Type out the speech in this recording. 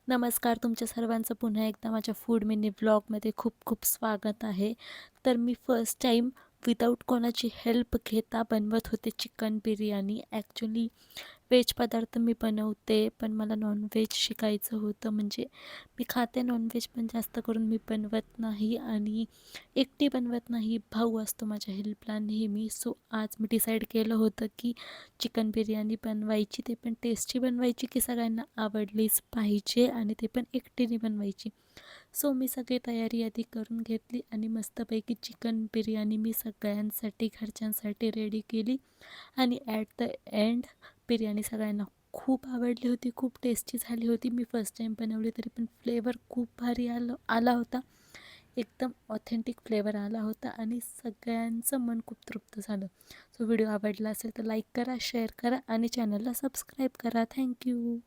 नमस्कार, तुमच्या सर्वांचं पुन्हा एकदा माझ्या फूड मिनी व्लॉगमध्ये खूप खूप स्वागत आहे. तर मी फर्स्ट टाईम विदाऊट कोणाची हेल्प घेता बनवत होते चिकन बिर्याणी. ॲक्च्युली व्हेज पदार्थ मी बनवते, पण मला नॉनव्हेज शिकायचं होतं. म्हणजे मी खाते नॉनव्हेज, पण जास्त करून मी बनवत नाही आणि एकटी बनवत नाही. भाऊ असतो माझ्या हेल्पला नेहमी. सो आज मी डिसाईड केलं होतं की चिकन बिर्याणी बनवायची, ते पण टेस्टी बनवायची की सगळ्यांना आवडलीच पाहिजे आणि ते पण एकटीने बनवायची. सो मी सगळी तयारी आधी करून घेतली आणि मस्तपैकी चिकन बिर्याणी मी सगळ्यांसाठी घरच्यांसाठी रेडी केली आणि ॲट द एंड बिर्याणी सगळ्यांना खूप आवडली होती, खूप टेस्टी झाली होती. मी फर्स्ट टाईम बनवली तरी पण फ्लेवर खूप भारी आला होता. एकदम ऑथेंटिक फ्लेवर आला होता आणि सगळ्यांचं मन खूप तृप्त झालं. सो व्हिडिओ आवडला असेल तर लाईक करा, शेअर करा आणि चॅनलला सबस्क्राईब करा. थँक्यू.